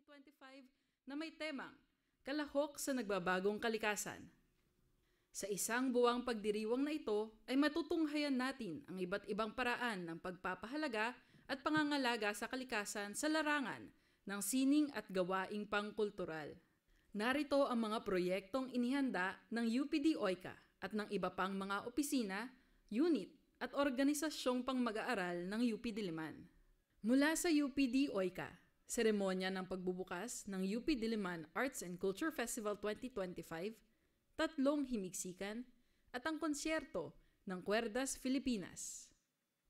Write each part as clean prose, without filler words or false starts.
2025 na may temang Kalahok sa Nagbabagong Kalikasan. Sa isang buwang pagdiriwang na ito ay matutunghayan natin ang iba't ibang paraan ng pagpapahalaga at pangangalaga sa kalikasan sa larangan ng sining at gawaing pangkultural. Narito ang mga proyektong inihanda ng UPD-OICA at ng iba pang mga opisina, unit at organisasyong pang-mag-aaral ng UP Diliman. Mula sa UPD-OICA, seremonya ng pagbubukas ng UP Diliman Arts and Culture Festival 2025, 3 himigsikan at ang konsyerto ng Cuerdas Filipinas.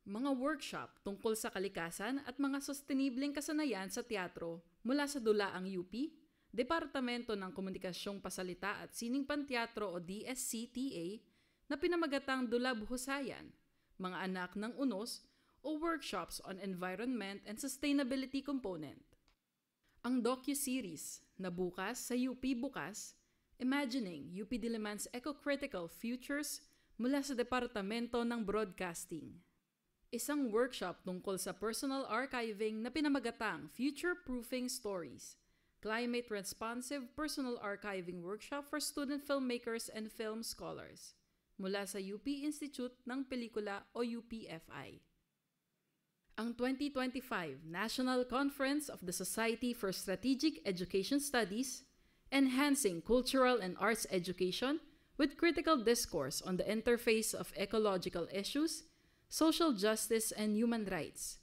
Mga workshop tungkol sa kalikasan at mga sostenibleng kasanayan sa teatro mula sa Dulaang UP, Departamento ng Komunikasyong Pasalita at Sining Panteatro o DSCTA na pinamagatang Dulab Husayan, Mga Anak ng Unos o workshops on environment and sustainability component. Ang docu-series na bukas sa UP Bukas, Imagining UP Diliman's Eco-Critical Futures mula sa Departamento ng Broadcasting. Isang workshop tungkol sa personal archiving na pinamagatang Future-Proofing Stories, Climate Responsive Personal Archiving Workshop for Student Filmmakers and Film Scholars mula sa UP Institute ng Pelikula o UPFI. Ang 2025 National Conference of the Society for Strategic Education Studies, Enhancing Cultural and Arts Education with Critical Discourse on the Interface of Ecological Issues, Social Justice and Human Rights.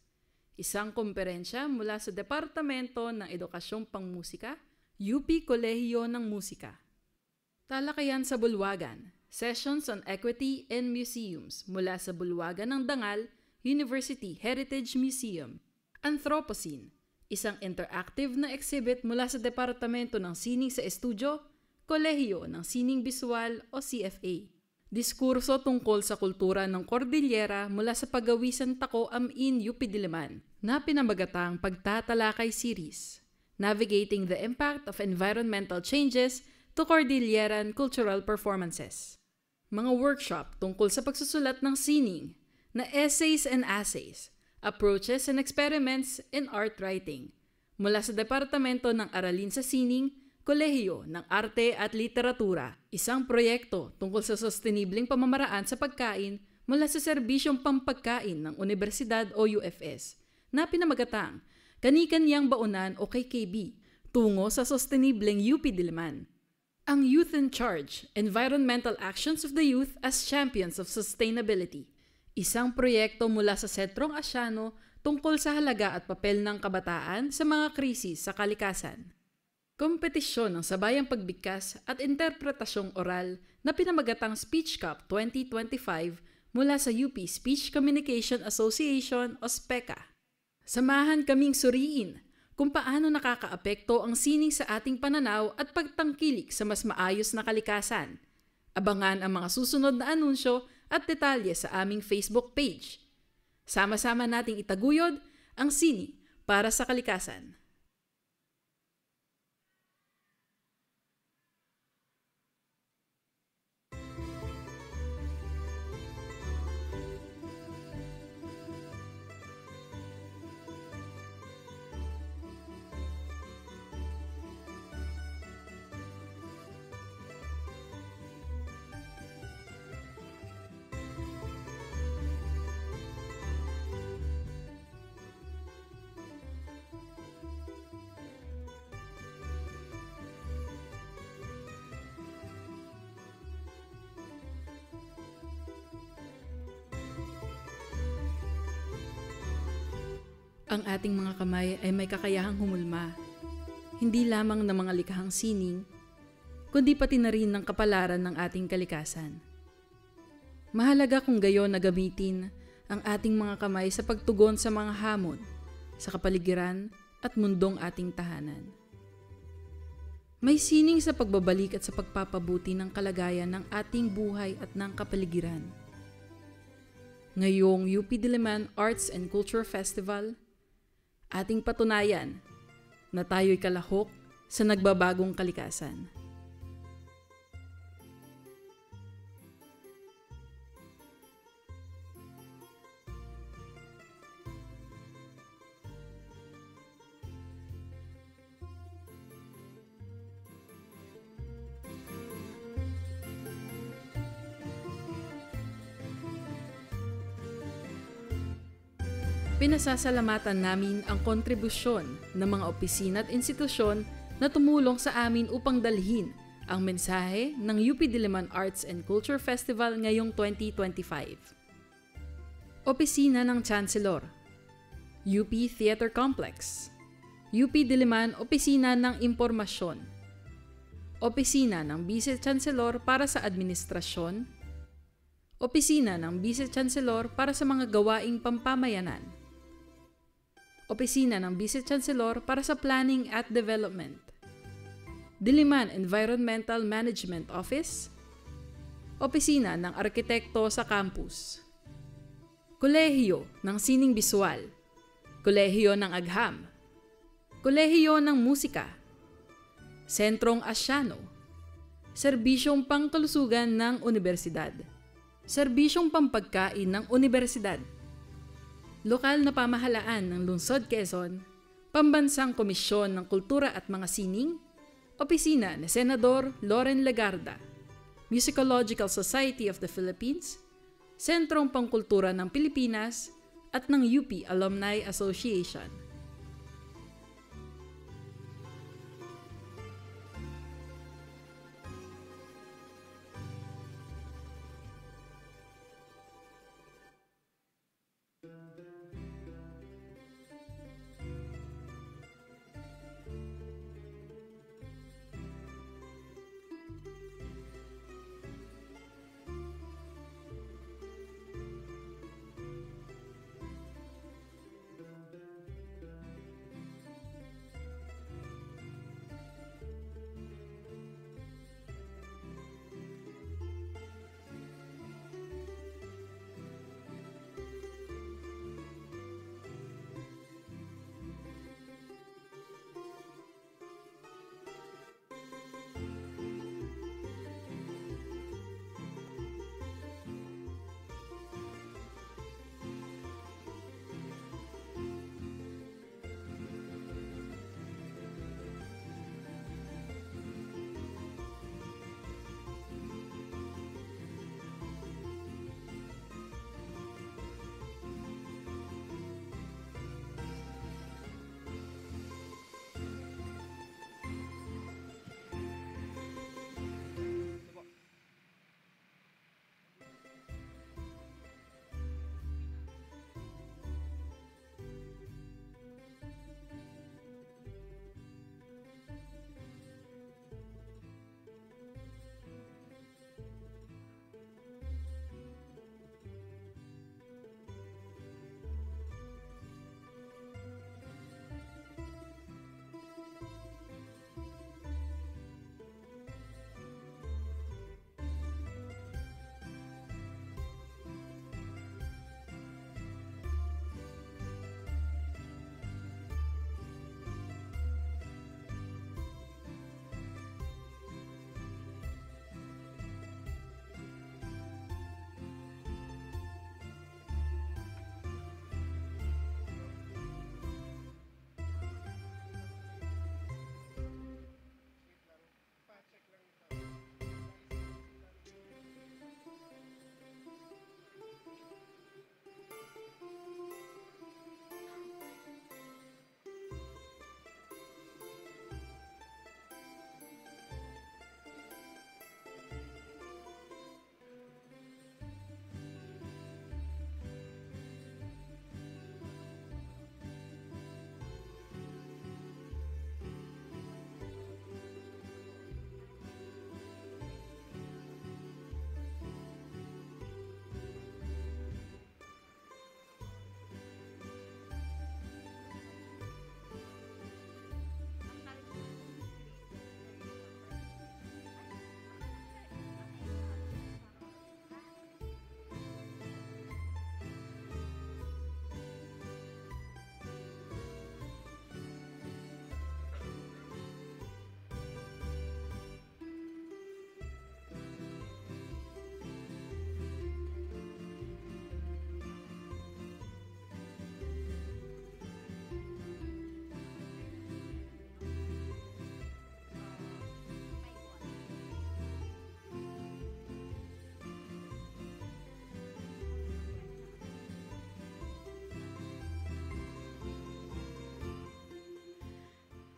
Isang komperensya mula sa Departamento ng Edukasyong Pangmusika, UP Kolehiyo ng Musika. Talakayan sa Bulwagan, Sessions on Equity in Museums mula sa Bulwagan ng Dangal, University Heritage Museum. Anthropocene, isang interactive na exhibit mula sa Departamento ng Sining sa Estudyo, Kolehiyo ng Sining Bisual o CFA. Diskurso tungkol sa kultura ng Cordillera mula sa Pagawisan Tako Amin UP Diliman na pinamagatang Pagtatalakay Series, Navigating the Impact of Environmental Changes to Cordilleran Cultural Performances. Mga workshop tungkol sa pagsusulat ng sining na Essays and Assays, Approaches and Experiments in Art Writing mula sa Departamento ng Aralin sa Sining, Kolehiyo ng Arte at Literatura. Isang proyekto tungkol sa sostenibleng pamamaraan sa pagkain mula sa Serbisyong Pampagkain ng Universidad o UFS na pinamagatang Kani-Kaniyang Baunan o KKB tungo sa sostenibleng UP Diliman. Ang Youth in Charge, Environmental Actions of the Youth as Champions of Sustainability. Isang proyekto mula sa Sentrong Asyano tungkol sa halaga at papel ng kabataan sa mga krisis sa kalikasan. Kompetisyon ng sabayang pagbigkas at interpretasyong oral na pinamagatang Speech Cup 2025 mula sa UP Speech Communication Association o SPECA. Samahan kaming suriin kung paano nakakaapekto ang sining sa ating pananaw at pagtangkilik sa mas maayos na kalikasan. Abangan ang mga susunod na anunsyo at detalye sa aming Facebook page. Sama-sama nating itaguyod ang sining para sa kalikasan. Ang ating mga kamay ay may kakayahang humulma, hindi lamang ng mga likhang sining, kundi pati na rin ng kapalaran ng ating kalikasan. Mahalaga kung gayon na gamitin ang ating mga kamay sa pagtugon sa mga hamon, sa kapaligiran at mundong ating tahanan. May sining sa pagbabalik at sa pagpapabuti ng kalagayan ng ating buhay at ng kapaligiran. Ngayong UP Diliman Arts and Culture Festival, ating patunayan na tayo'y kalahok sa nagbabagong kalikasan. Pinasasalamatan namin ang kontribusyon ng mga opisina at institusyon na tumulong sa amin upang dalhin ang mensahe ng UP Diliman Arts and Culture Festival ngayong 2025. Opisina ng Chancellor, UP Theater Complex, UP Diliman Opisina ng Impormasyon, Opisina ng Vice Chancellor para sa Administrasyon, Opisina ng Vice Chancellor para sa mga gawaing pampamayanan, Opisina ng Vice Chancellor para sa Planning at Development, Diliman Environmental Management Office, Opisina ng Arkitekto sa Campus, Kolehiyo ng Sining Bisual, Kolehiyo ng Agham, Kolehiyo ng Musika, Sentrong Asyano, Serbisyong Pangkalusugan ng Universidad, Serbisyong Pampagkain ng Universidad, Lokal na Pamahalaan ng Lungsod Quezon, Pambansang Komisyon ng Kultura at Mga Sining, Opisina ni Senador Loren Legarda, Musicological Society of the Philippines, Sentrong Pangkultura ng Pilipinas at ng UP Alumni Association.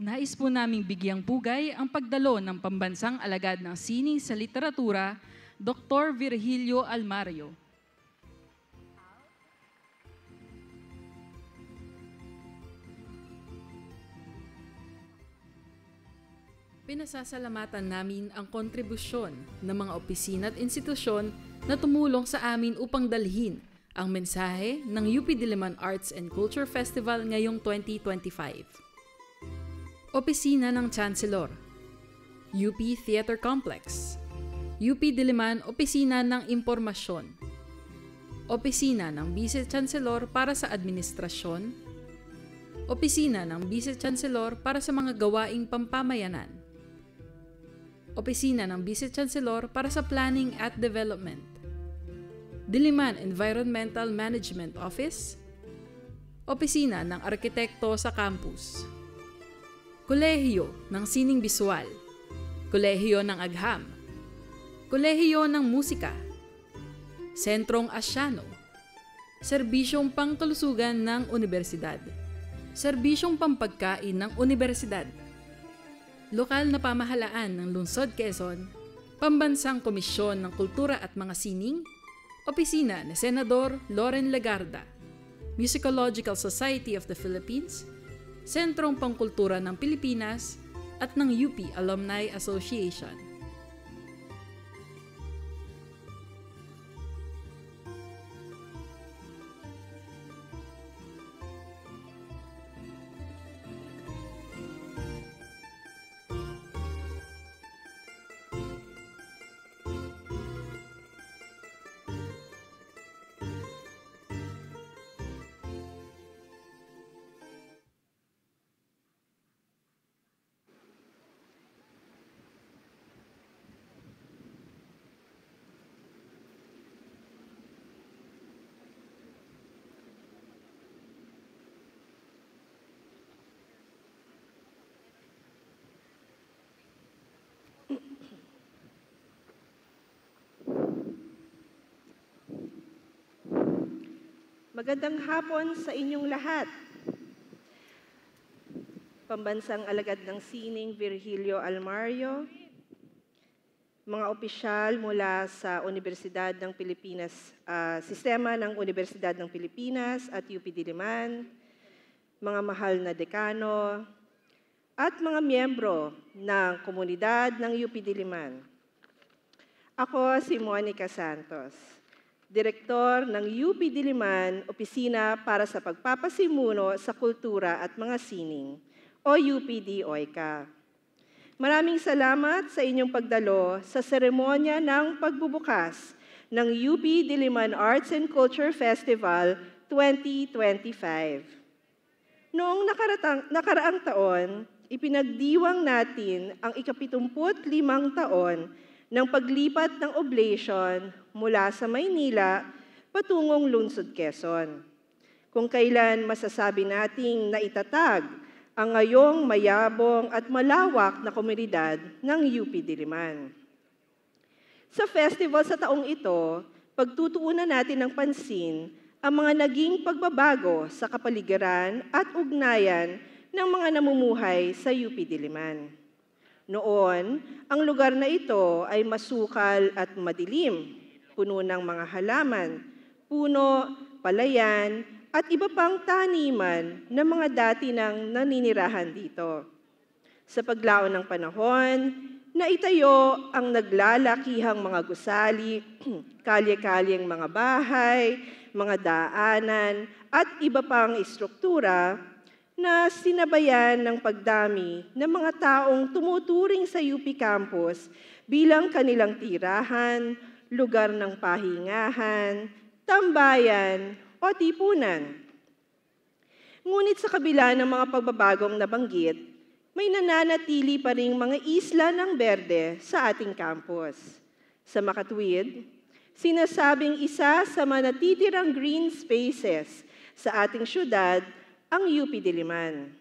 Nais po naming bigyang pugay ang pagdalo ng pambansang alagad ng sining sa literatura, Dr. Virgilio Almario. Pinasasalamatan namin ang kontribusyon ng mga opisina at institusyon na tumulong sa amin upang dalhin ang mensahe ng UP Diliman Arts and Culture Festival ngayong 2025. Opisina ng Chancellor, UP Theater Complex, UP Diliman Opisina ng Impormasyon, Opisina ng Vice Chancellor para sa Administrasyon, Opisina ng Vice Chancellor para sa mga gawaing pampamayanan, Opisina ng Vice Chancellor para sa Planning at Development, Diliman Environmental Management Office, Opisina ng Arkitekto sa Campus, Kolehiyo ng Sining Bisual, Kolehiyo ng Agham, Kolehiyo ng Musika, Sentrong Asyano, Serbisyong Pangkalusugan ng Universidad, Serbisyong Pampagkain ng Universidad, Lokal na Pamahalaan ng Lungsod Quezon, Pambansang Komisyon ng Kultura at Mga Sining, Opisina ni Senador Loren Legarda, Musicological Society of the Philippines, Sentrong Pangkultura ng Pilipinas at ng UP Alumni Association. Magandang hapon sa inyong lahat. Pambansang Alagad ng Sining Virgilio Almario, mga opisyal mula sa Universidad ng Pilipinas, Sistema ng Universidad ng Pilipinas at UP Diliman, mga mahal na dekano, at mga miyembro ng komunidad ng UP Diliman. Ako si Monica Santos, Direktor ng UP Diliman, Opisina para sa Pagpapasimuno sa Kultura at Mga Sining, o UPD-OICA. Maraming salamat sa inyong pagdalo sa seremonya ng pagbubukas ng UP Diliman Arts and Culture Festival 2025. Noong nakaraang taon, ipinagdiwang natin ang ika-75 taon ng paglipat ng oblation mula sa Maynila patungong Lungsod Quezon, kung kailan masasabi nating naitatag ang ngayong mayabong at malawak na komunidad ng UP Diliman. Sa festival sa taong ito, pagtutuunan natin ng pansin ang mga naging pagbabago sa kapaligiran at ugnayan ng mga namumuhay sa UP Diliman. Noon, ang lugar na ito ay masukal at madilim, puno ng mga halaman, puno, palayan, at iba pang taniman na mga dati nang naninirahan dito. Sa paglaon ng panahon, naitayo ang naglalakihang mga gusali, kalye-kalyeng mga bahay, mga daanan, at iba pang istruktura na sinabayan ng pagdami ng mga taong tumuturing sa UP Campus bilang kanilang tirahan, lugar ng pahingahan, tambayan, o tipunan. Ngunit sa kabila ng mga pagbabagong nabanggit, may nananatili pa ring mga isla ng berde sa ating campus. Sa makatuwid, sinasabing isa sa mga natitirang green spaces sa ating syudad ang UP Diliman.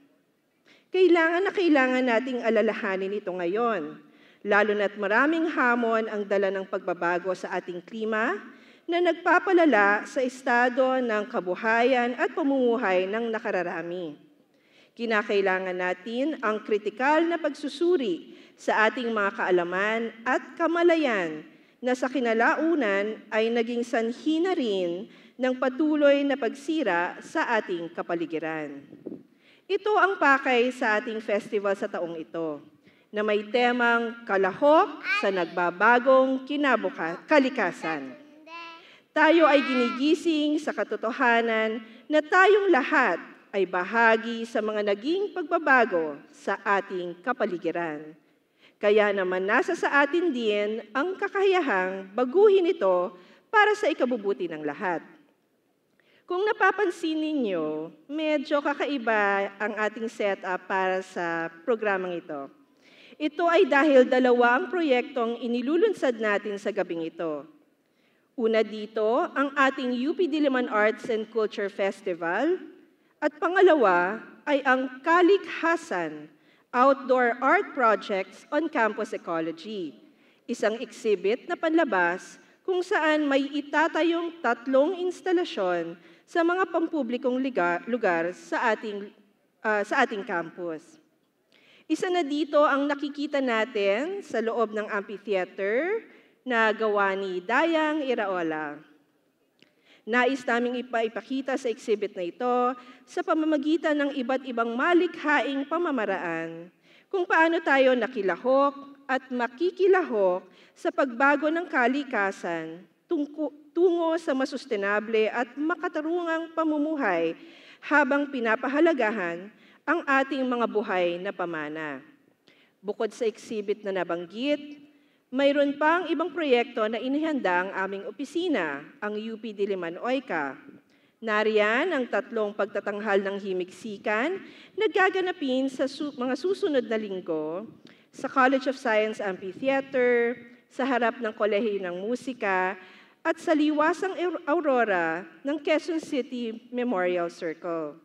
Kailangan nating alalahanin ito ngayon, lalo na't maraming hamon ang dala ng pagbabago sa ating klima na nagpapalala sa estado ng kabuhayan at pamumuhay ng nakararami. Kinakailangan natin ang kritikal na pagsusuri sa ating mga kaalaman at kamalayan na sa kinalaunan ay naging sanhi na rin ng patuloy na pagsira sa ating kapaligiran. Ito ang pakay sa ating festival sa taong ito, na may temang kalahok sa nagbabagong kalikasan. Tayo ay ginigising sa katotohanan na tayong lahat ay bahagi sa mga naging pagbabago sa ating kapaligiran. Kaya naman nasa sa atin din ang kakayahang baguhin ito para sa ikabubuti ng lahat. Kung napapansin ninyo, medyo kakaiba ang ating setup para sa programang ito. Ito ay dahil dalawa ang proyektong inilulunsad natin sa gabing ito. Una dito, ang ating UP Diliman Arts and Culture Festival, at pangalawa ay ang Kalikhasan, Outdoor Art Projects on Campus Ecology, isang exhibit na panlabas kung saan may itatayong 3 instalasyon sa mga pampublikong lugar sa ating campus. Isa na dito ang nakikita natin sa loob ng amphitheater na gawa ni Dayang Iraola. Nais naming ipakita sa exhibit na ito sa pamamagitan ng iba't ibang malikhaing pamamaraan kung paano tayo nakilahok at makikilahok sa pagbago ng kalikasan tungo sa masustenable at makatarungang pamumuhay habang pinapahalagahan ang ating mga buhay na pamana. Bukod sa exhibit na nabanggit, mayroon pang ibang proyekto na inihanda ang aming opisina, ang UP Diliman Oika. Nariyan ang 3 pagtatanghal ng himigsikan na gaganapin sa mga susunod na linggo sa College of Science Amphitheater, sa harap ng Kolehiyo ng Musika, at sa Liwasang Aurora ng Quezon City Memorial Circle.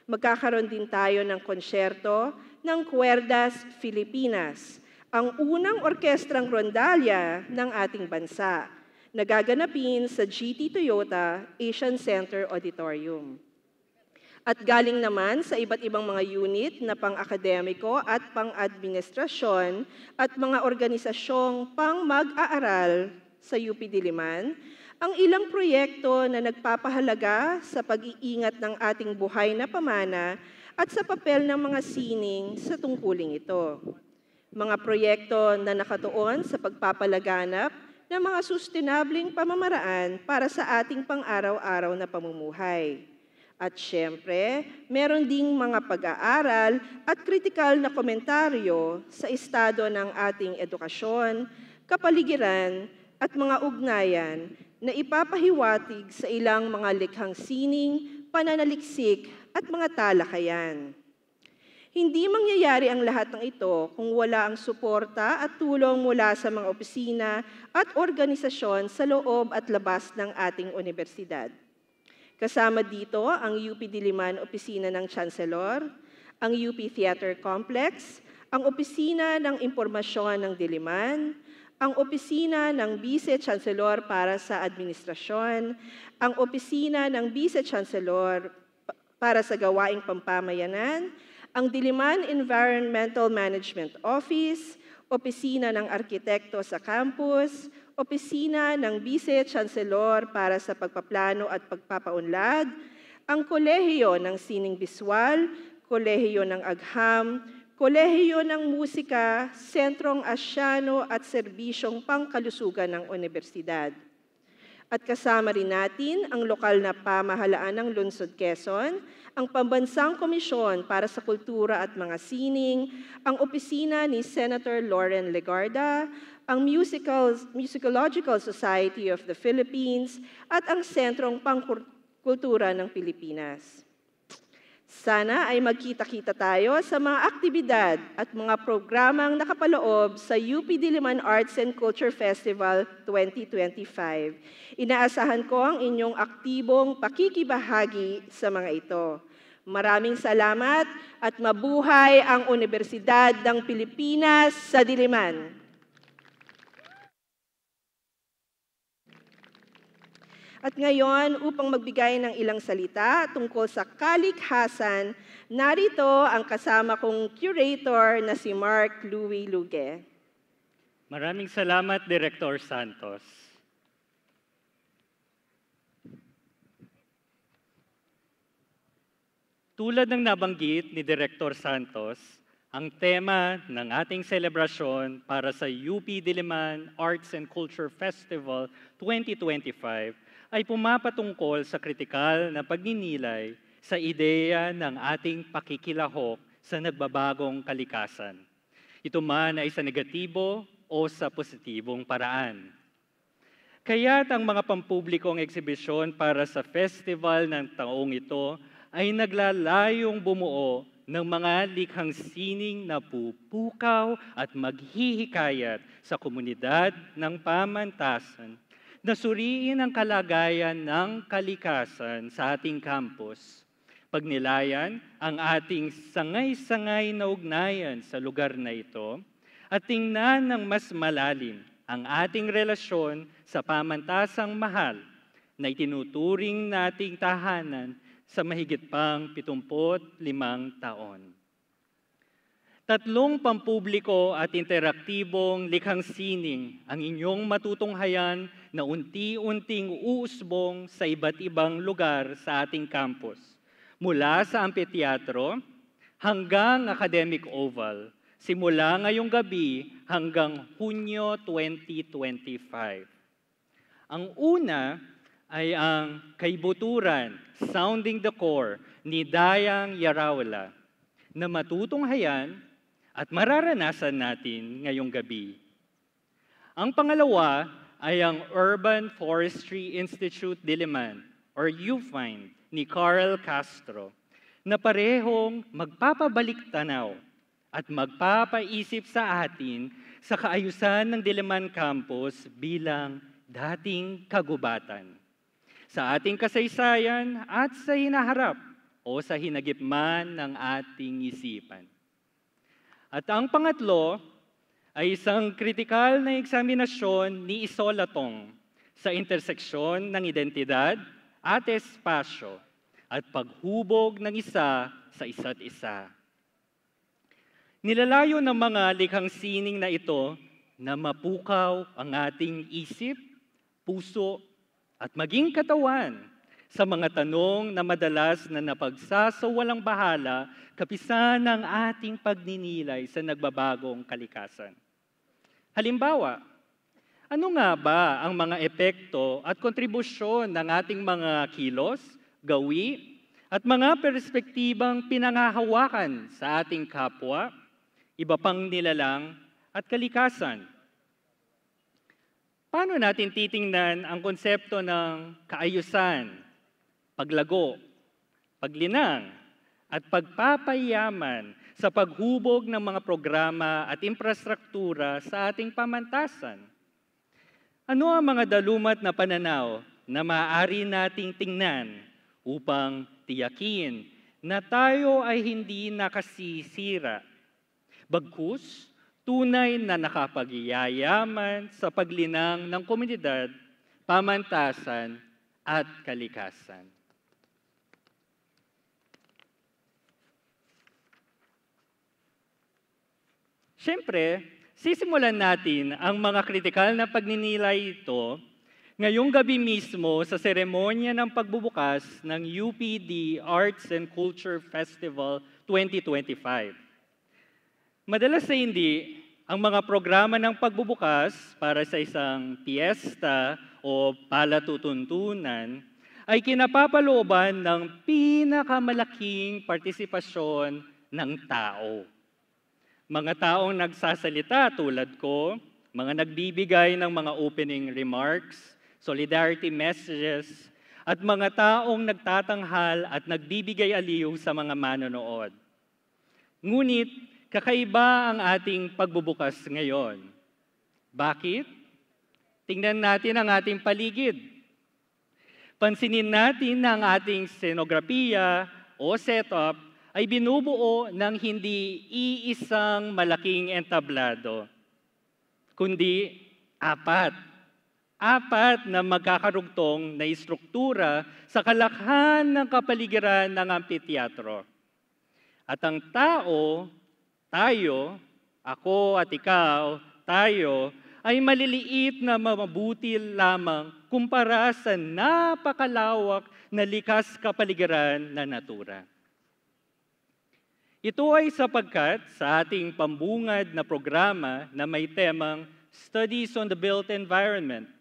Magkakaroon din tayo ng konsyerto ng Cuerdas Filipinas, ang unang orkestrang rondalya ng ating bansa, na gaganapin sa GT Toyota Asian Center Auditorium. At galing naman sa iba't ibang mga unit na pang-akademiko at pang-administrasyon at mga organisasyong pang-mag-aaral sa UP Diliman, ang ilang proyekto na nagpapahalaga sa pag-iingat ng ating buhay na pamana at sa papel ng mga sining sa tungkuling ito. Mga proyekto na nakatuon sa pagpapalaganap ng mga sustainabling pamamaraan para sa ating pang-araw-araw na pamumuhay. At syempre, meron ding mga pag-aaral at kritikal na komentaryo sa estado ng ating edukasyon, kapaligiran at mga ugnayan na ipapahiwatig sa ilang mga likhang sining, pananaliksik at mga talakayan. Hindi mangyayari ang lahat ng ito kung wala ang suporta at tulong mula sa mga opisina at organisasyon sa loob at labas ng ating universidad. Kasama dito ang UP Diliman Opisina ng Chancellor, ang UP Theater Complex, ang Opisina ng Impormasyon ng Diliman, ang Opisina ng Vice-Chancellor para sa Administrasyon, ang Opisina ng Vice-Chancellor para sa Gawaing Pampamayanan, ang Diliman Environmental Management Office, Opisina ng Arkitekto sa Campus, Opisina ng Vice-Chancellor para sa Pagpaplano at Pagpapaunlad, ang Kolehiyo ng Sining Biswal, Kolehiyo ng Agham, Kolehiyo ng Musika, Sentrong Asyano at Serbisyong Pangkalusugan ng Universidad. At kasama rin natin ang lokal na pamahalaan ng Lungsod Quezon, ang Pambansang Komisyon para sa Kultura at Mga Sining, ang opisina ni Senator Loren Legarda, ang Musicological Society of the Philippines, at ang Sentrong Pangkultura ng Pilipinas. Sana ay magkita-kita tayo sa mga aktibidad at mga programang nakapaloob sa UP Diliman Arts and Culture Festival 2025. Inaasahan ko ang inyong aktibong pakikibahagi sa mga ito. Maraming salamat at mabuhay ang Universidad ng Pilipinas sa Diliman. At ngayon, upang magbigay ng ilang salita tungkol sa kalikhasan, narito ang kasama kong curator na si Mark Louis Luge. Maraming salamat, Director Santos. Tulad ng nabanggit ni Director Santos, ang tema ng ating selebrasyon para sa UP Diliman Arts and Culture Festival 2025 ay pumapatungkol sa kritikal na pagninilay sa ideya ng ating pakikilahok sa nagbabagong kalikasan. Ito man ay sa negatibo o sa positibong paraan. Kaya't ang mga pampublikong eksibisyon para sa festival ng taong ito ay naglalayong bumuo ng mga likhang sining na pupukaw at maghihikayat sa komunidad ng pamantasan na suriin ang kalagayan ng kalikasan sa ating campus. Pagnilayan ang ating sangay-sangay na ugnayan sa lugar na ito at tingnan ng mas malalim ang ating relasyon sa pamantasang mahal na itinuturing nating tahanan sa mahigit pang 75 taon. 3 pampubliko at interaktibong likhang sining ang inyong matutunghayan na unti-unting uusbong sa iba't ibang lugar sa ating campus, mula sa ampitheatro hanggang Academic Oval, simula ngayong gabi hanggang Hunyo 2025. Ang una ay ang Kaibuturan, Sounding the Core ni Dayang Yarawala na matutunghayan at mararanasan natin ngayong gabi. Ang pangalawa ay ang Urban Forestry Institute Diliman or UFIND ni Carl Castro na parehong magpapabalik-tanaw at magpapaisip sa atin sa kaayusan ng Diliman Campus bilang dating kagubatan, sa ating kasaysayan at sa hinaharap o sa hinagipman ng ating isipan. At ang pangatlo ay isang kritikal na eksaminasyon ni Isolatong sa interseksyon ng identidad at espasyo at paghubog ng isa sa isa't isa. Nilalayo ng mga likhang sining na ito na mapukaw ang ating isip, puso, at maging katawan sa mga tanong na madalas na napagsasawalang bahala kapisan ng ating pagninilay sa nagbabagong kalikasan. Halimbawa, ano nga ba ang mga epekto at kontribusyon ng ating mga kilos, gawi, at mga perspektibang pinangahawakan sa ating kapwa, iba pang nilalang at kalikasan? Paano natin titingnan ang konsepto ng kaayusan, paglago, paglinang, at pagpapayaman sa paghubog ng mga programa at infrastruktura sa ating pamantasan? Ano ang mga dalumat na pananaw na maaari nating tingnan upang tiyakin na tayo ay hindi nakasisira, bagkus tunay na nakapagyayaman sa paglinang ng komunidad, pamantasan, at kalikasan? Siyempre, sisimulan natin ang mga kritikal na pagninilay ito ngayong gabi mismo sa seremonya ng pagbubukas ng UPD Arts and Culture Festival 2025. Madalas sa hindi, ang mga programa ng pagbubukas para sa isang piyesta o palatutuntunan ay kinapapalooban ng pinakamalaking partisipasyon ng tao. Mga taong nagsasalita tulad ko, mga nagbibigay ng mga opening remarks, solidarity messages, at mga taong nagtatanghal at nagbibigay aliw sa mga manonood. Ngunit, kakaiba ang ating pagbubukas ngayon. Bakit? Tingnan natin ang ating paligid. Pansinin natin na ang ating scenografiya o setup ay binubuo ng hindi iisang malaking entablado, kundi 4 Apat na magkakarugtong na istruktura sa kalakhan ng kapaligiran ng ampitheatro. At ang tao, tayo, ako at ikaw, tayo, ay maliliit na mabuti lamang kumpara sa napakalawak na likas kapaligiran na natura. Ito ay sapagkat sa ating pambungad na programa na may temang Studies on the Built Environment,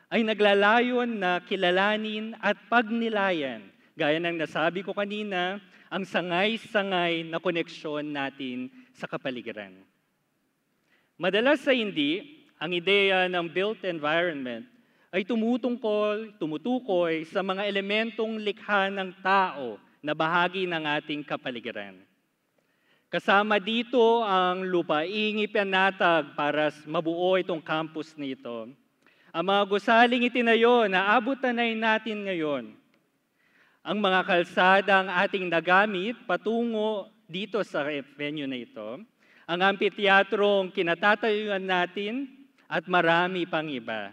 ay naglalayon na kilalanin at pagnilayan, gaya ng nasabi ko kanina, ang sangay-sangay na koneksyon natin sa kapaligiran. Madalas sa hindi, ang ideya ng built environment ay tumutukoy sa mga elementong likha ng tao na bahagi ng ating kapaligiran. Kasama dito ang lupaing ipanatag para mabuo itong campus nito. Ang mga gusaling itinayo na abutanay natin ngayon. Ang mga kalsada ang ating nagamit patungo dito sa venue na ito. Ang ampitheatrong kinatatayuan natin at marami pang iba.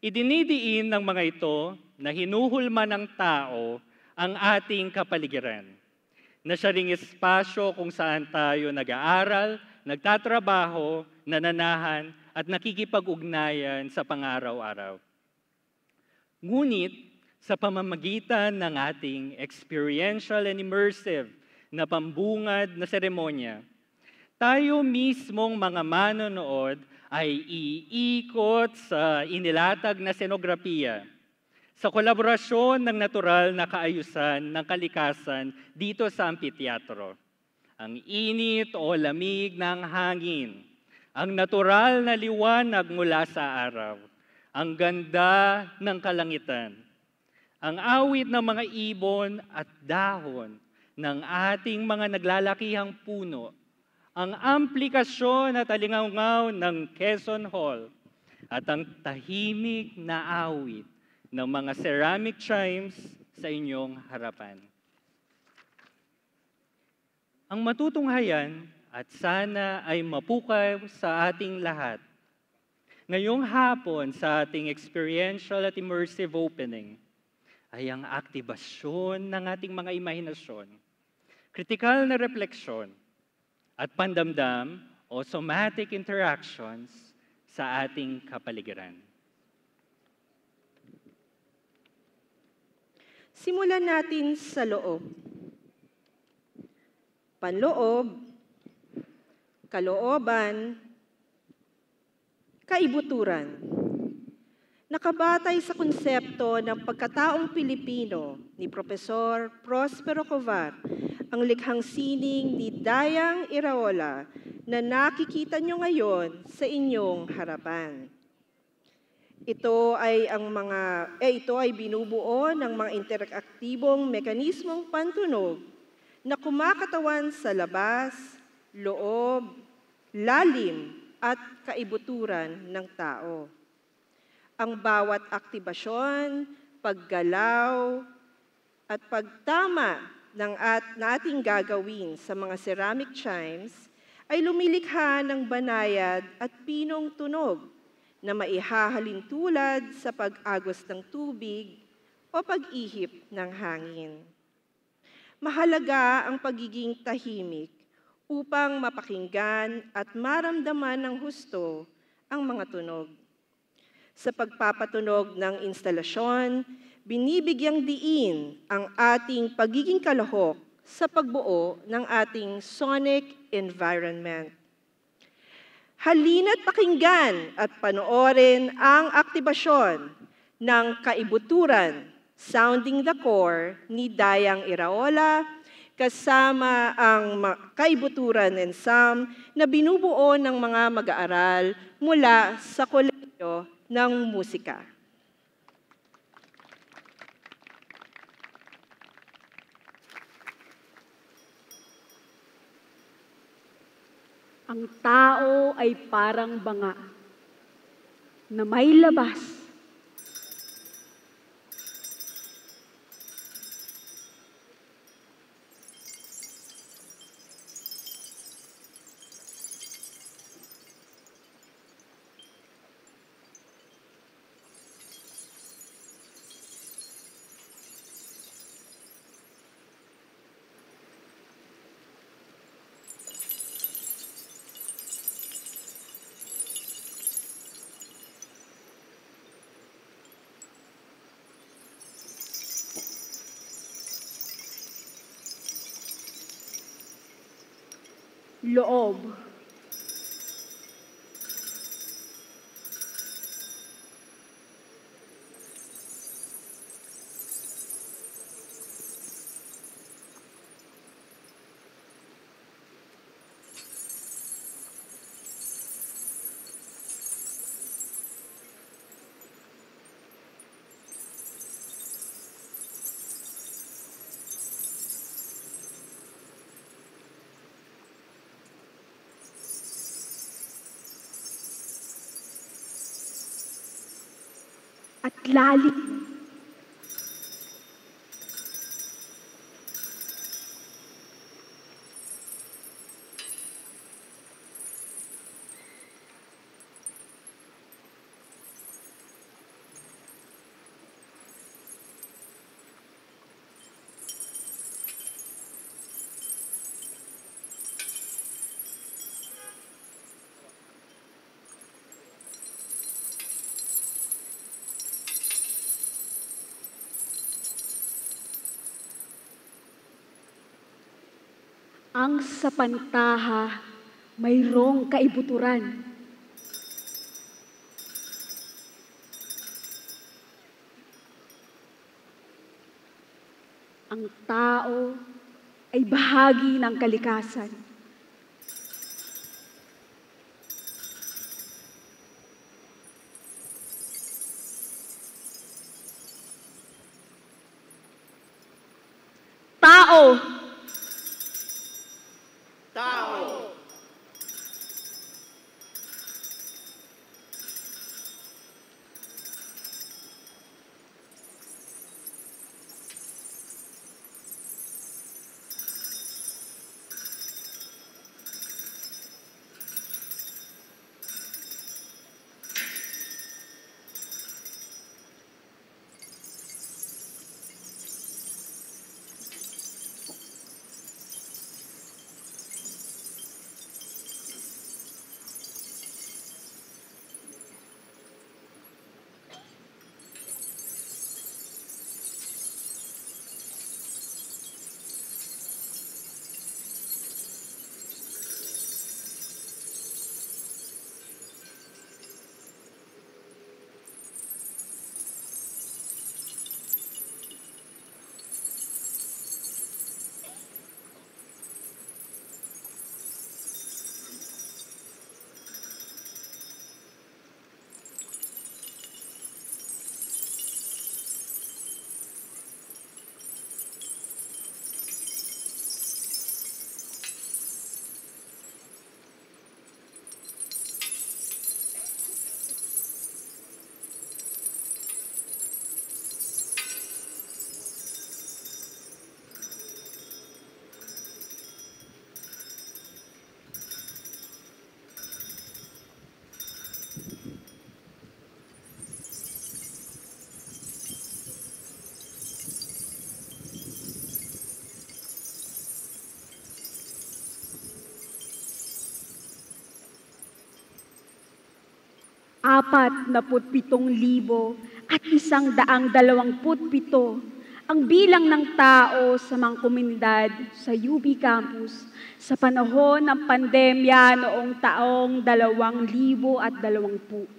Idinidiin ng mga ito na hinuhulma ng tao ang ating kapaligiran. Na siya ring espasyo kung saan tayo nag-aaral, nagtatrabaho, nananahan, at nakikipag-ugnayan sa pang-araw-araw. Ngunit, sa pamamagitan ng ating experiential and immersive na pambungad na seremonya, tayo mismong mga manonood ay iikot sa inilatag na senografiya sa kolaborasyon ng natural na kaayusan ng kalikasan dito sa ampitheatro. Ang init o lamig ng hangin, ang natural na liwanag mula sa araw, ang ganda ng kalangitan, ang awit ng mga ibon at dahon ng ating mga naglalakihang puno, ang amplikasyon at alingaungaw ng Quezon Hall, at ang tahimik na awit ng mga ceramic chimes sa inyong harapan. Ang matutunghayan at sana ay mapukay sa ating lahat. Ngayong hapon sa ating experiential at immersive opening ay ang aktibasyon ng ating mga imahinasyon, kritikal na refleksyon, at pandamdam o somatic interactions sa ating kapaligiran. Simulan natin sa loob. Panloob, kalooban, kaibuturan. Nakabatay sa konsepto ng pagkataong Pilipino ni Profesor Prospero Covar, ang likhang sining ni Dayang Iraola na nakikita nyo ngayon sa inyong harapan. Ito ay binubuo ng mga interaktibong mekanismong pantunog na kumakatawan sa labas, loob, lalim at kaibuturan ng tao. Ang bawat aktibasyon, paggalaw at pagtama na ating gagawin sa mga ceramic chimes ay lumilikha ng banayad at pinong tunog na maihahalin tulad sa pag-agos ng tubig o pag-ihip ng hangin. Mahalaga ang pagiging tahimik upang mapakinggan at maramdaman ng husto ang mga tunog. Sa pagpapatunog ng instalasyon, binibigyang diin ang ating pagiging kalahok sa pagbuo ng ating sonic environment. Halina't pakinggan at panoorin ang aktibasyon ng kaibuturan, Sounding the Core ni Dayang Iraola, kasama ang kaibuturan ensemble na binubuo ng mga mag-aaral mula sa Kolehiyo ng Musika. Ang tao ay parang banga na may labas loob. At lalim. Ang sapantaha mayroong kaibuturan. Ang tao ay bahagi ng kalikasan. Tao! Apat na 47,127 ang bilang ng tao sa mga komunidad sa UP Campus sa panahon ng pandemya noong taong 2020.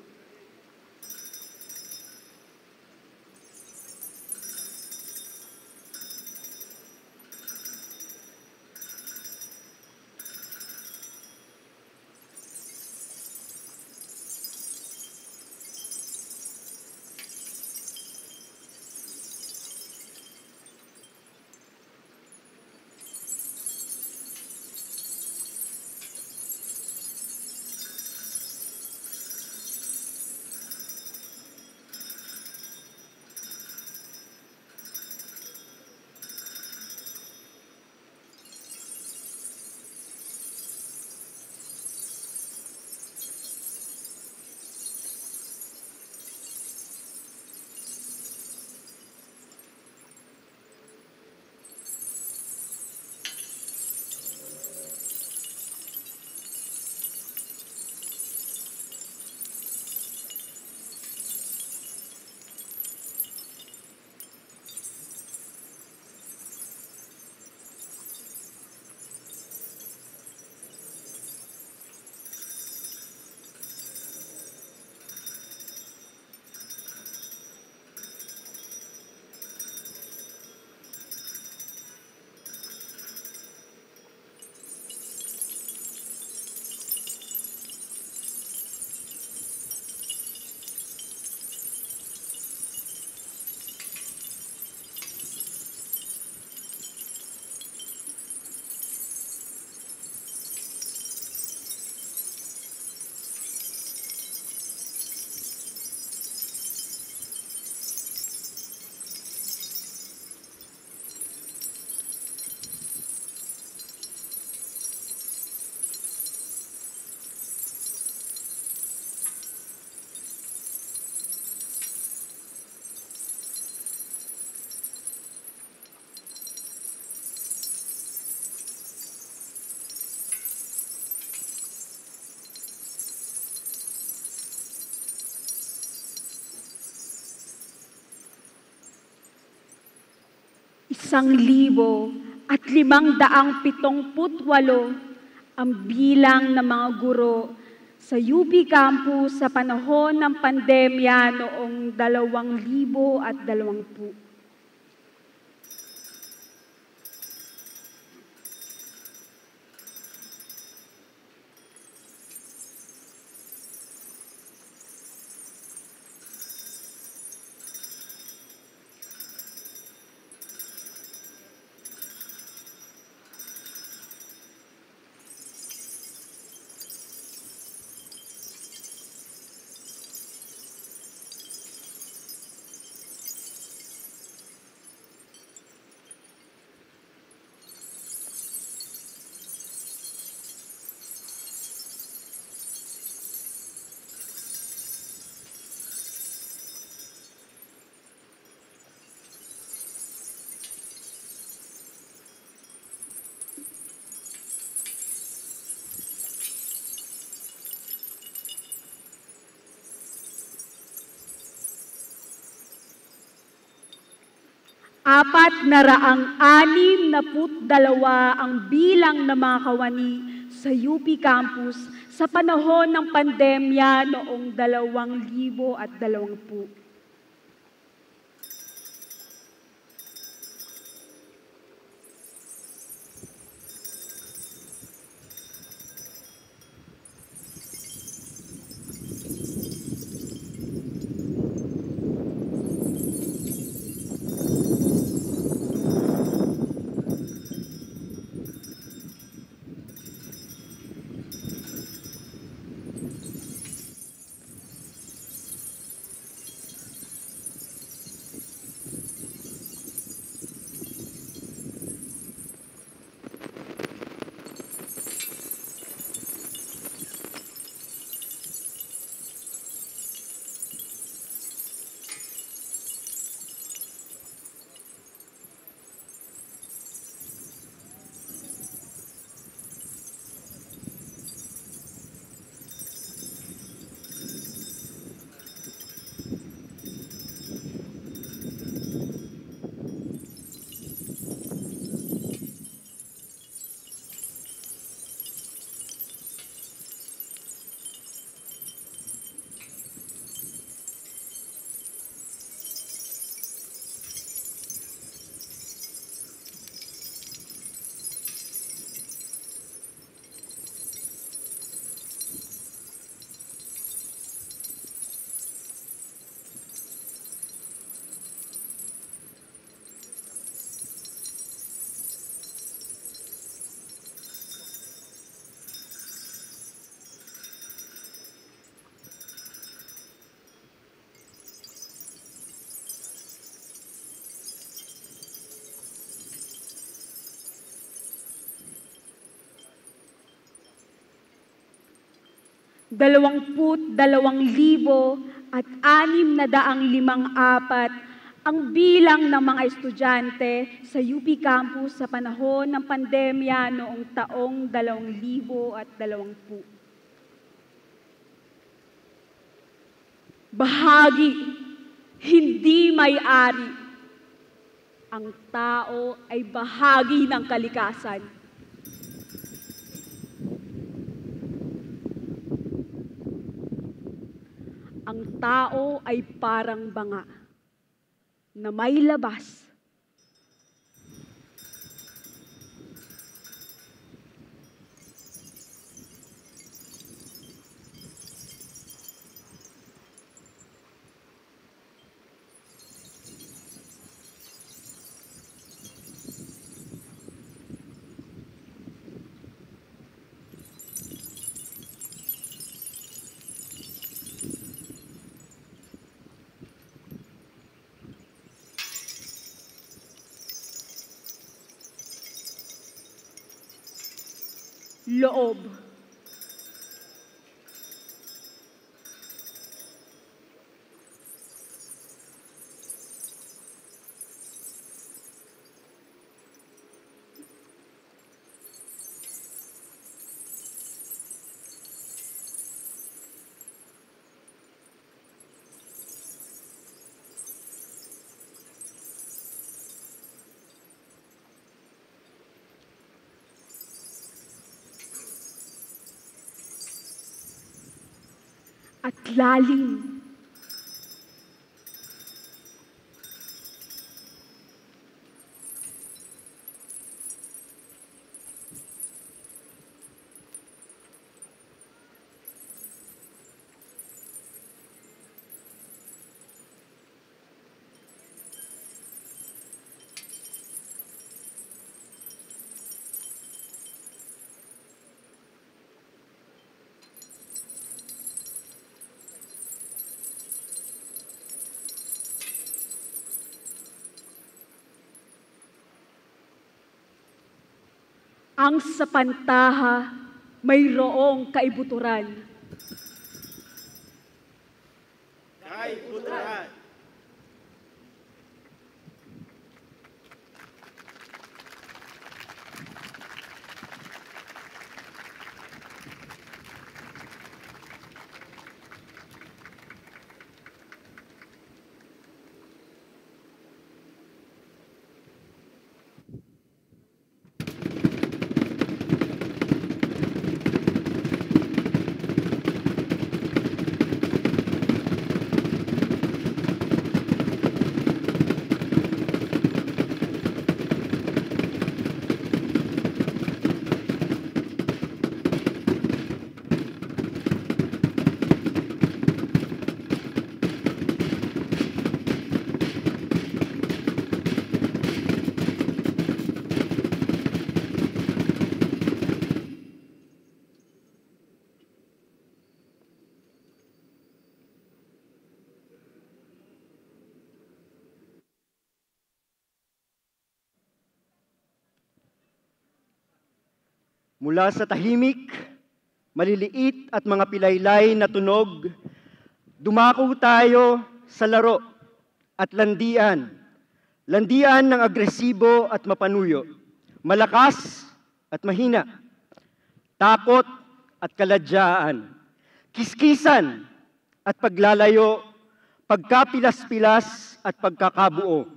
1,578 ang bilang ng mga guro sa UP Campus sa panahon ng pandemya noong 2020. Apat na 462 ang bilang ng mga kawani sa UP Campus sa panahon ng pandemya noong 2020. $22,654 ang bilang ng mga estudyante sa UP Campus sa panahon ng pandemya noong taong 2020. Bahagi, hindi may-ari. Ang tao ay bahagi ng kalikasan. Ang tao ay parang banga na may labas. Loob. at lalim. Ang sapantaha mayroong kaibuturan. Kaibuturan. Mula sa tahimik, maliliit at mga pilaylay na tunog, dumako tayo sa laro at landian. Landian ng agresibo at mapanuyo, malakas at mahina, takot at kaladyaan, kiskisan at paglalayo, pagkapilas-pilas at pagkakabuo,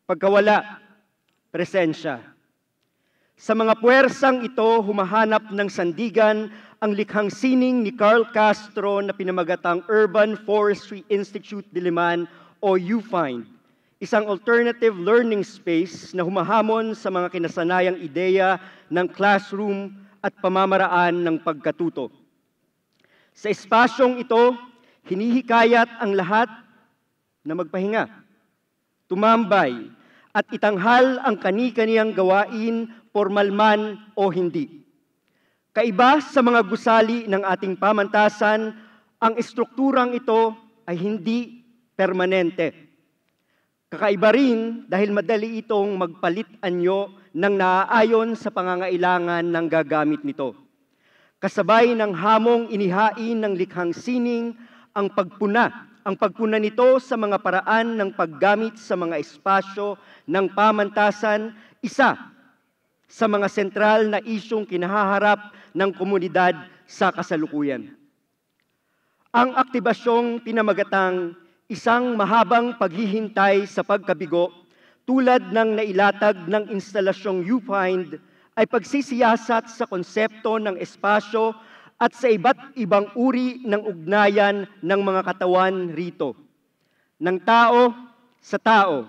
pagkawala, presensya. Sa mga puwersang ito, humahanap ng sandigan ang likhang sining ni Carl Castro na pinamagatang Urban Forestry Institute Diliman o UFIND, isang alternative learning space na humahamon sa mga kinasanayang ideya ng classroom at pamamaraan ng pagkatuto. Sa espasyong ito, hinihikayat ang lahat na magpahinga, tumambay, at itanghal ang kani-kaniyang gawain, formal man o hindi. Kaiba sa mga gusali ng ating pamantasan, ang estrukturang ito ay hindi permanente. Kakaiba rin dahil madali itong magpalit-anyo ng naaayon sa pangangailangan ng gagamit nito. Kasabay ng hamong inihain ng likhang sining ang pagpuna nito sa mga paraan ng paggamit sa mga espasyo ng pamantasan, isa sa mga sentral na isyong kinahaharap ng komunidad sa kasalukuyan. Ang aktibasyong pinamagatang isang mahabang paghihintay sa pagkabigo tulad ng nailatag ng instalasyong UFIND ay pagsisiyasat sa konsepto ng espasyo at sa iba't ibang uri ng ugnayan ng mga katawan rito. Ng tao sa tao,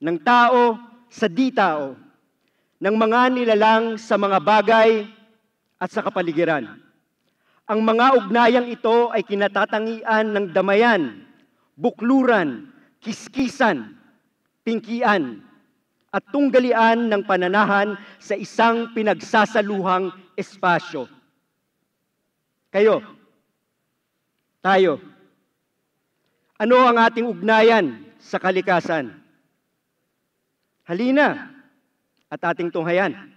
ng tao sa di-tao, ng mga nilalang sa mga bagay at sa kapaligiran. Ang mga ugnayang ito ay kinatatangian ng damayan, bukluran, kiskisan, pingkian, at tunggalian ng pananahan sa isang pinagsasaluhang espasyo. Kayo, tayo, ano ang ating ugnayan sa kalikasan? Halina at ating tunghayan.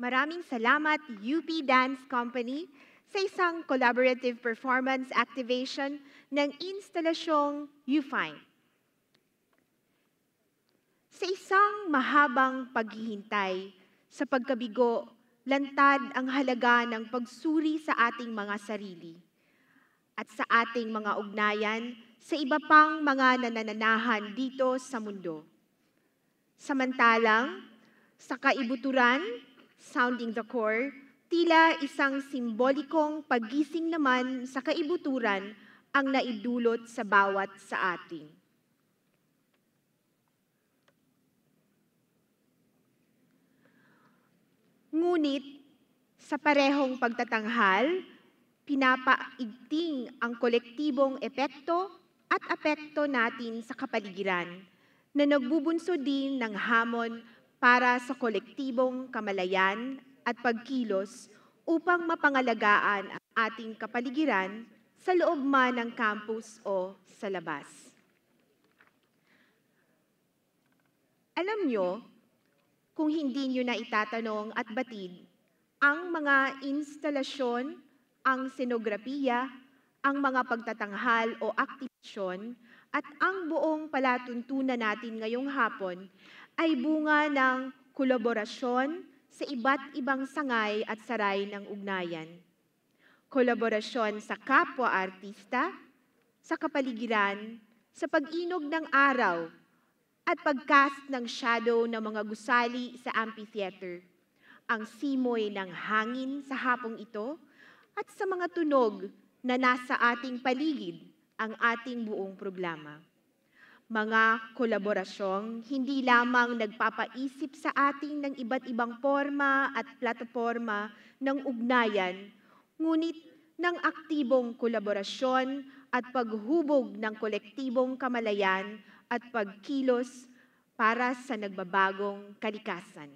Maraming salamat UP Dance Company sa isang collaborative performance activation ng instalasyong UFINE. Sa isang mahabang paghihintay sa pagkabigo, lantad ang halaga ng pagsuri sa ating mga sarili at sa ating mga ugnayan sa iba pang mga nanananahan dito sa mundo. Samantalang, sa kaibuturan, sounding the core, tila isang simbolikong paggising naman sa kaibuturan ang naidulot sa bawat sa atin. Ngunit, sa parehong pagtatanghal, pinapaigting ang kolektibong epekto at apekto natin sa kapaligiran na nagbubunso din ng hamon para sa kolektibong kamalayan at pagkilos upang mapangalagaan ang ating kapaligiran sa loob man ng campus o sa labas. Alam nyo, kung hindi nyo na itatanong at batid, ang mga instalasyon, ang senografiya, ang mga pagtatanghal o aktibasyon, at ang buong palatuntunan natin ngayong hapon ay bunga ng kolaborasyon sa iba't ibang sangay at saray ng ugnayan. Kolaborasyon sa kapwa-artista, sa kapaligiran, sa pag-inog ng araw, at pagcast ng shadow ng mga gusali sa amphitheater, ang simoy ng hangin sa hapong ito, at sa mga tunog na nasa ating paligid ang ating buong programa. Mga kolaborasyong hindi lamang nagpapaisip sa atin ng iba't ibang forma at plataforma ng ugnayan, ngunit ng aktibong kolaborasyon at paghubog ng kolektibong kamalayan at pagkilos para sa nagbabagong kalikasan.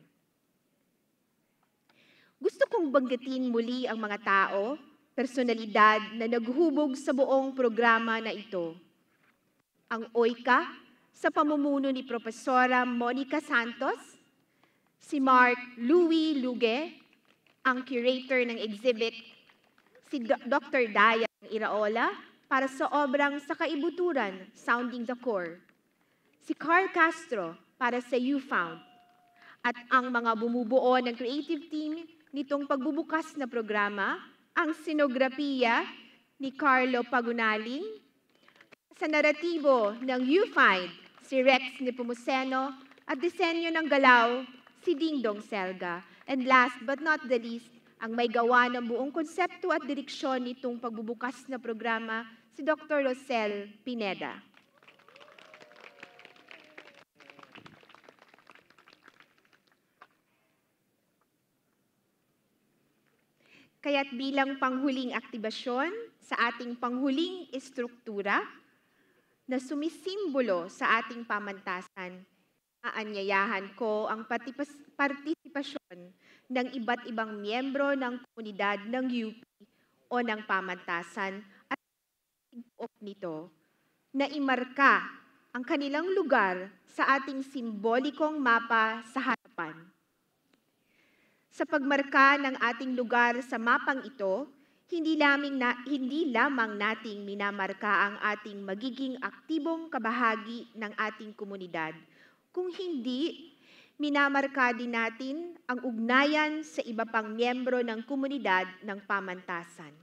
Gusto kong banggitin muli ang mga tao, personalidad na naghubog sa buong programa na ito. Ang OICA sa pamumuno ni Profesora Monica Santos, si Mark Louis Luge, ang curator ng exhibit, si Dr. Daya Iraola para sa obrang Sa Kaibuturan, Sounding the Core, si Carl Castro para sa YouFound, at ang mga bumubuo ng creative team nitong pagbubukas na programa, ang senografiya ni Carlo Pagunaling, sa naratibo ng YouFind, si Rex Nepomuceno, at disenyo ng galaw, si Dingdong Selga. And last but not the least, ang may gawa ng buong konsepto at direksyon nitong pagbubukas na programa, si Dr. Rosel Pineda. Kaya't bilang panghuling aktibasyon sa ating panghuling estruktura na sumisimbolo sa ating pamantasan, aanyayahan ko ang partisipasyon ng iba't ibang miyembro ng komunidad ng UP o ng pamantasan at nito na imarka ang kanilang lugar sa ating simbolikong mapa sa harapan. Sa pagmarka ng ating lugar sa mapang ito, hindi lamang nating minamarka ang ating magiging aktibong kabahagi ng ating komunidad, kung hindi, minamarka din natin ang ugnayan sa iba pang miyembro ng komunidad ng pamantasan.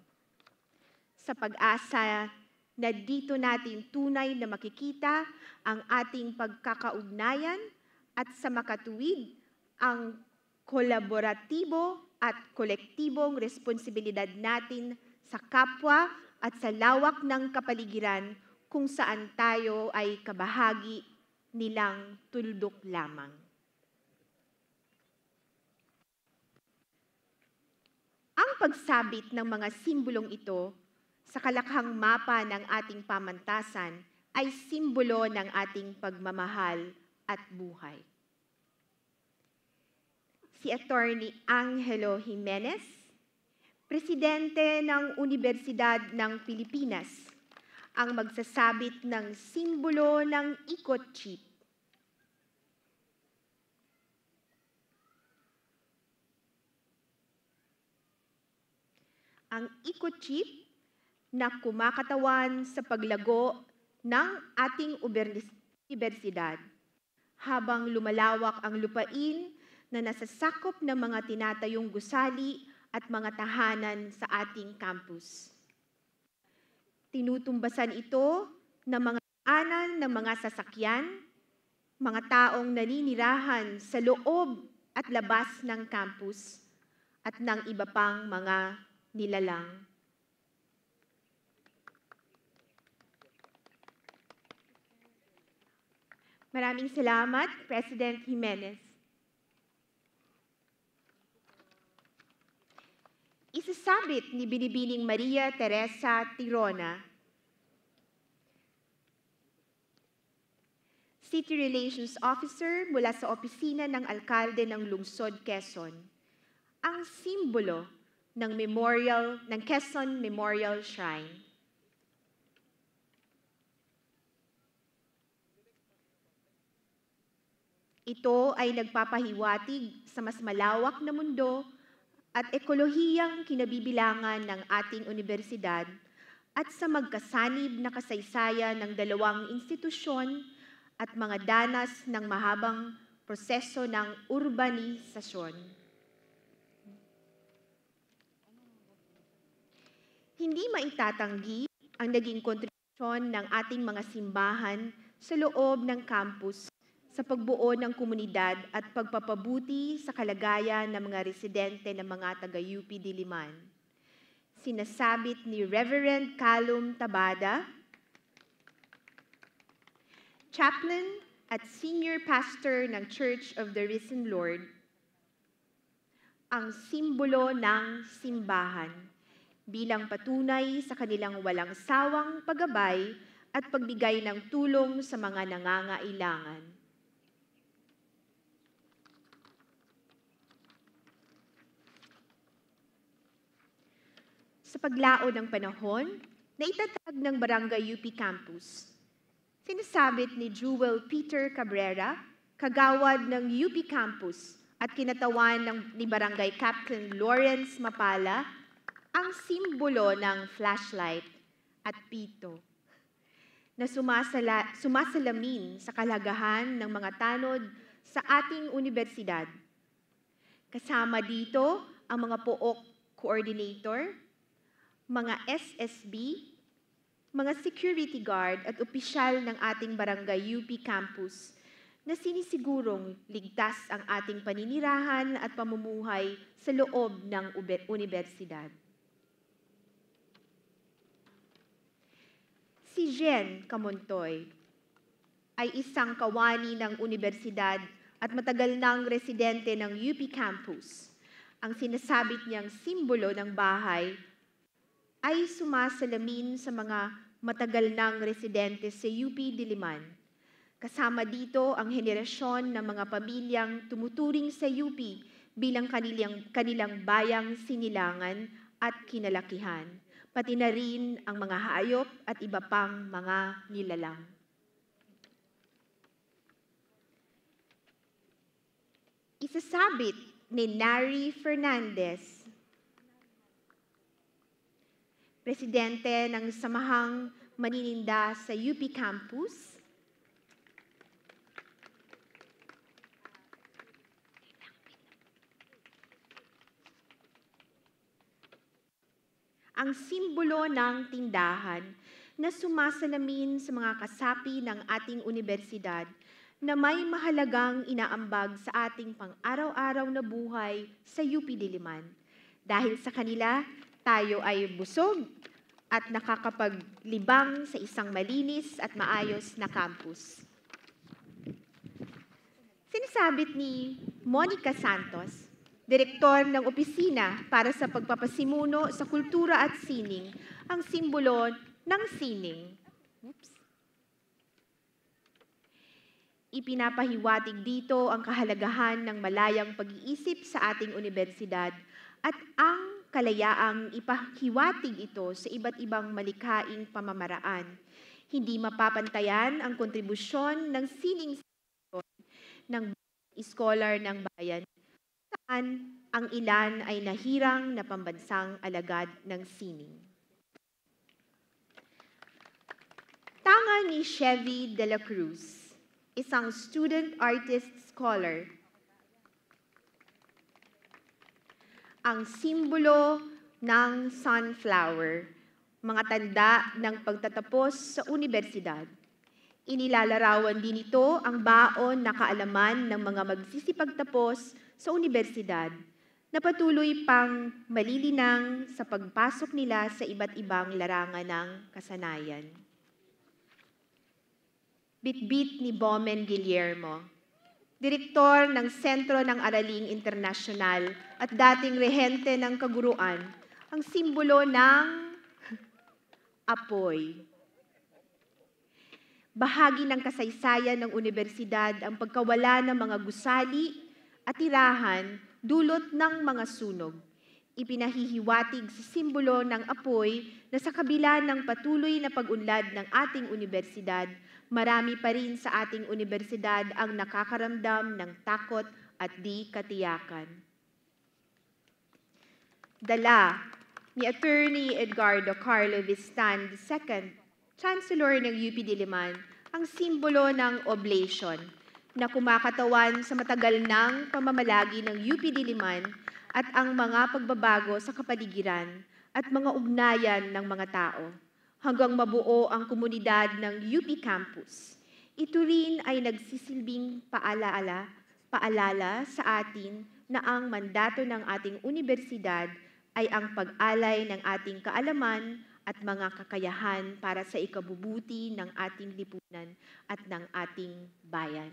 Sa pag-asa na dito natin tunay na makikita ang ating pagkakaugnayan at sa makatuwid ang kolaboratibo at kolektibong responsibilidad natin sa kapwa at sa lawak ng kapaligiran kung saan tayo ay kabahagi nilang tuldok lamang. Ang pagsabit ng mga simbolong ito sa kalakhang mapa ng ating pamantasan ay simbolo ng ating pagmamahal at buhay. Si Attorney Angelo Jimenez, Presidente ng Universidad ng Pilipinas, ang magsasabit ng simbolo ng ikot chip. ang eco-chip na kumakatawan sa paglago ng ating universidad habang lumalawak ang lupain na nasasakop ng mga tinatayong gusali at mga tahanan sa ating campus. Tinutumbasan ito ng mga daanan ng mga sasakyan, mga taong naninirahan sa loob at labas ng campus, at ng iba pang mga nilalang. Maraming salamat, President Jimenez. Isasabit ni Binibining Maria Teresa Tirona, City Relations Officer mula sa opisina ng Alkalde ng Lungsod, Quezon, ang simbolo ng Quezon Memorial Shrine. Ito ay nagpapahiwatig sa mas malawak na mundo at ekolohiyang kinabibilangan ng ating universidad at sa magkasanib na kasaysayan ng dalawang institusyon at mga danas ng mahabang proseso ng urbanisasyon. Hindi maitatanggi ang naging kontribusyon ng ating mga simbahan sa loob ng campus sa pagbuo ng komunidad at pagpapabuti sa kalagayan ng mga residente ng mga taga-UP Diliman. Sinasabit ni Reverend Calum Tabada, Chaplain at Senior Pastor ng Church of the Risen Lord, ang simbolo ng simbahan bilang patunay sa kanilang walang sawang paggabay at pagbigay ng tulong sa mga nangangailangan. Sa paglao ng panahon, naitatag ng Barangay UP Campus, sinasabit ni Jewel Peter Cabrera, kagawad ng UP Campus at kinatawan ni Barangay Captain Lawrence Mapala, ang simbolo ng flashlight at pito na sumasalamin sa kalagahan ng mga tanod sa ating universidad. Kasama dito ang mga pook coordinator, mga SSB, mga security guard at opisyal ng ating Barangay UP Campus na sinisigurong ligtas ang ating paninirahan at pamumuhay sa loob ng universidad. Si Jen Camontoy ay isang kawani ng universidad at matagal nang residente ng UP Campus. Ang sinasabit niyang simbolo ng bahay ay sumasalamin sa mga matagal nang residente sa UP Diliman. Kasama dito ang henerasyon ng mga pamilyang tumuturing sa UP bilang kanilang bayang sinilangan at kinalakihan, pati na rin ang mga hayop at iba pang mga nilalang. Isasabit ni Nari Fernandez, Presidente ng Samahang Manininda sa UP Campus, ang simbolo ng tindahan na sumasalamin sa mga kasapi ng ating universidad na may mahalagang inaambag sa ating pang-araw-araw na buhay sa UP Diliman. Dahil sa kanila, tayo ay busog at nakakapaglibang sa isang malinis at maayos na campus. Sinasabit ni Monica Santos, Direktor ng Opisina para sa Pagpapasimuno sa Kultura at Sining, ang simbolo ng sining. Ipinapahiwatig dito ang kahalagahan ng malayang pag-iisip sa ating universidad at ang kalayaang ipahiwatig ito sa iba't ibang malikhaing pamamaraan. Hindi mapapantayan ang kontribusyon ng sining ng scholar ng bayan ang ilan ay nahirang na pambansang alagad ng sining. Tanga ni Chevy de la Cruz, isang student artist scholar, ang simbolo ng sunflower, mga tanda ng pagtatapos sa unibersidad. Inilalarawan din ito ang baon na kaalaman ng mga magsisipagtapos sa unibersidad na patuloy pang malilinang sa pagpasok nila sa iba't ibang larangan ng kasanayan. Bitbit ni Bomen Guillermo, direktor ng Sentro ng Araling Internasyonal at dating rehente ng kaguruan, ang simbolo ng apoy. Bahagi ng kasaysayan ng unibersidad ang pagkawala ng mga gusali at tirahan dulot ng mga sunog. Ipinahihiwatig sa simbolo ng apoy na sa kabila ng patuloy na pag-unlad ng ating unibersidad, marami pa rin sa ating unibersidad ang nakakaramdam ng takot at di katiyakan. Dala ni Attorney Edgardo Carlo Vistan II, Chancellor ng UP Diliman, ang simbolo ng oblation na kumakatawan sa matagal ng pamamalagi ng UP Diliman at ang mga pagbabago sa kapaligiran at mga ugnayan ng mga tao hanggang mabuo ang komunidad ng UP Campus. Ito rin ay nagsisilbing paalala sa atin na ang mandato ng ating unibersidad ay ang pag-alay ng ating kaalaman at mga kakayahan para sa ikabubuti ng ating lipunan at ng ating bayan.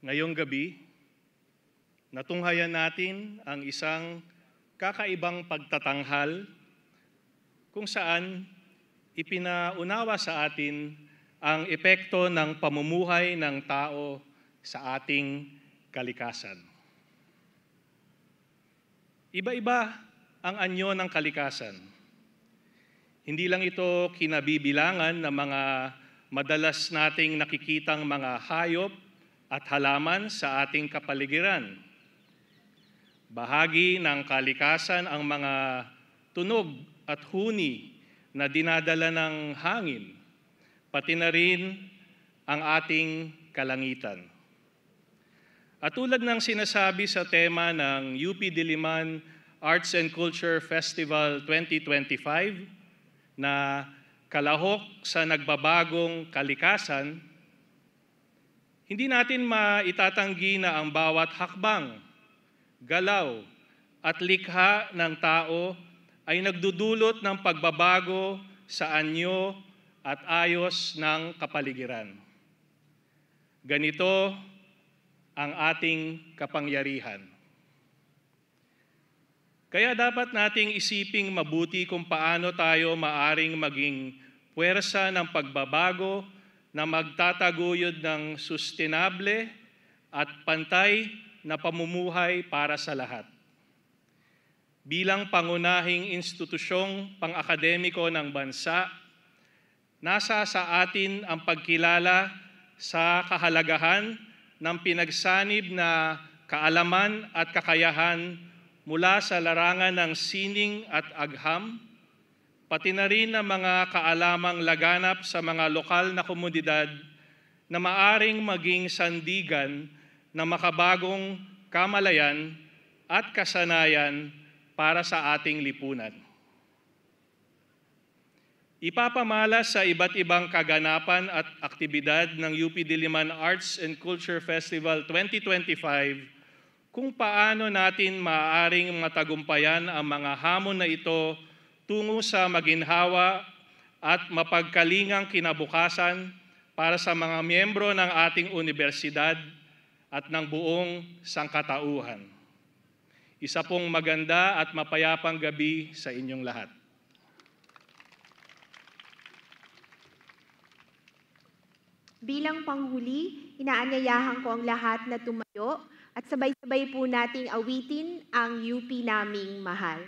Ngayong gabi, natunghayan natin ang isang kakaibang pagtatanghal kung saan ipinaunawa sa atin ang epekto ng pamumuhay ng tao sa ating kalikasan. Iba-iba ang anyo ng kalikasan. Hindi lang ito kinabibilangan ng mga madalas nating nakikitang mga hayop at halaman sa ating kapaligiran. Bahagi ng kalikasan ang mga tunog at huni na dinadala ng hangin, pati na rin ang ating kalangitan. At tulad ng sinasabi sa tema ng UP Diliman Arts and Culture Festival 2025 na kalahok sa nagbabagong kalikasan, hindi natin maitatanggi na ang bawat hakbang, galaw at likha ng tao ay nagdudulot ng pagbabago sa anyo at ayos ng kapaligiran. Ganito ang ating kapangyarihan. Kaya dapat nating isiping mabuti kung paano tayo maaring maging puwersa ng pagbabago na magtataguyod ng sustainable at pantay na pamumuhay para sa lahat. Bilang pangunahing institusyong pang-akademiko ng bansa, nasa sa atin ang pagkilala sa kahalagahan ng pinagsanib na kaalaman at kakayahan mula sa larangan ng sining at agham, pati na rin ang mga kaalamang laganap sa mga lokal na komunidad na maaring maging sandigan ng makabagong kamalayan at kasanayan para sa ating lipunan. Ipapamalas sa iba't ibang kaganapan at aktibidad ng UP Diliman Arts and Culture Festival 2025 kung paano natin maaaring matagumpayan ang mga hamon na ito tungo sa maginhawa at mapagkalingang kinabukasan para sa mga miyembro ng ating unibersidad at ng buong sangkatauhan. Isa pong maganda at mapayapang gabi sa inyong lahat. Bilang panghuli, inaanyayahan ko ang lahat na tumayo at sabay-sabay po nating awitin ang UP naming mahal.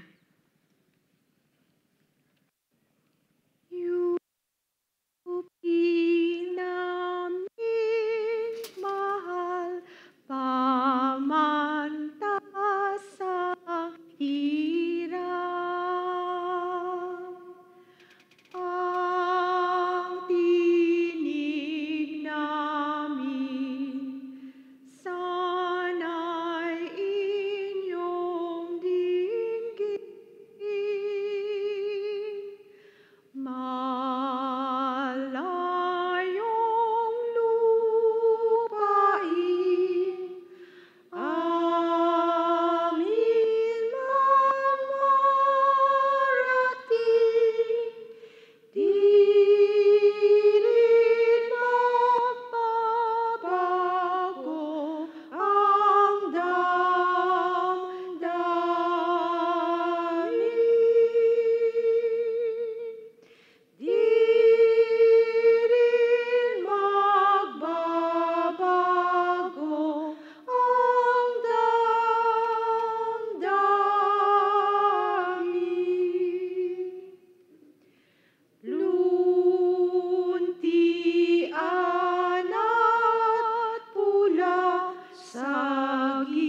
UP namin mahal, pamantasa hirap. Ang tinig namin, sana'y inyong dinggin. Malayong lupain, amin man marating, di rin magbabago ang damdamin. Di rin magbabago ang damdamin. Luntian at pula, sagisag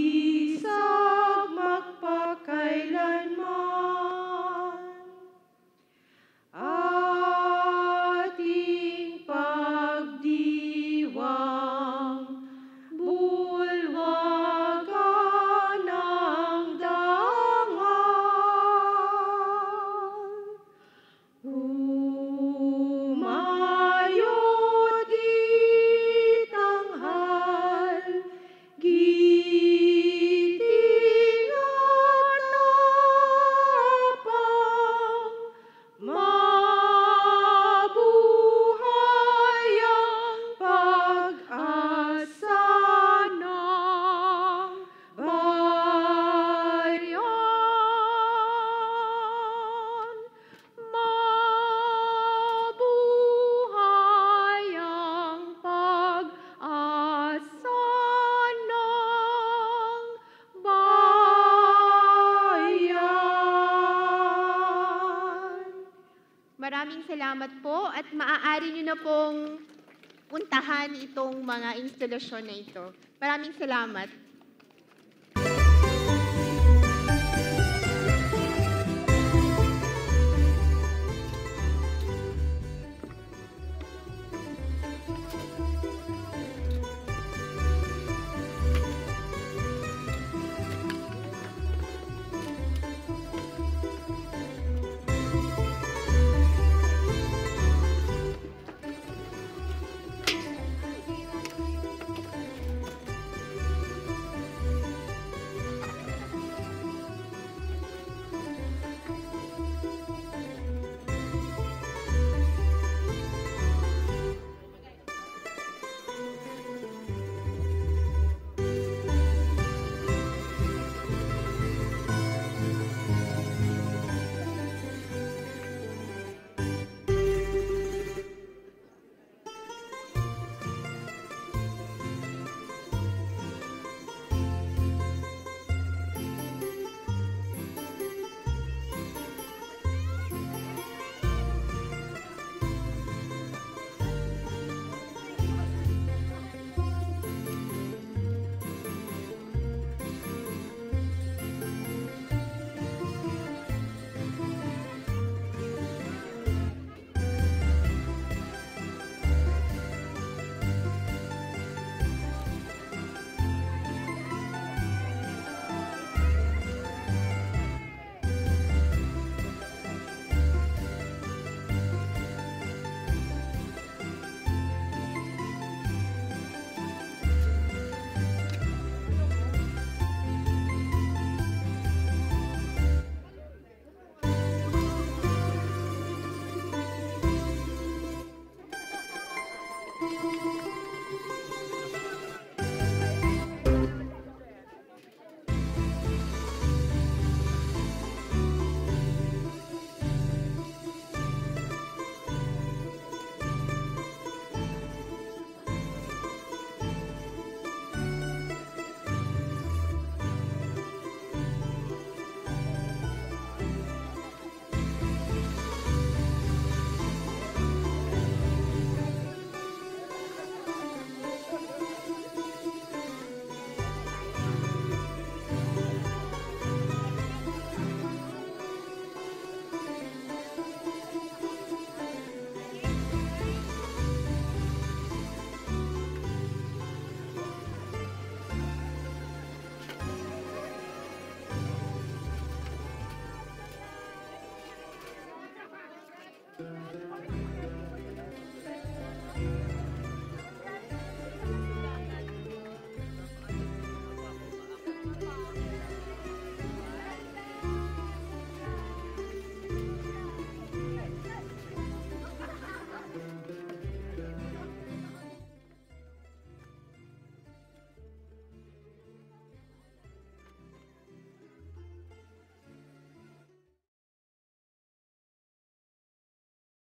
magpakailanman. Ating pagdiwang, bulwagan ng dangal. Humayot itanghal, giting at tapang, mabuhay ang pag-asa ng bayan. Mabuhay ang pag-asa ng bayan. Maraming salamat po at maaari nyo na pong puntahan itong mga instalasyon na ito. Maraming salamat.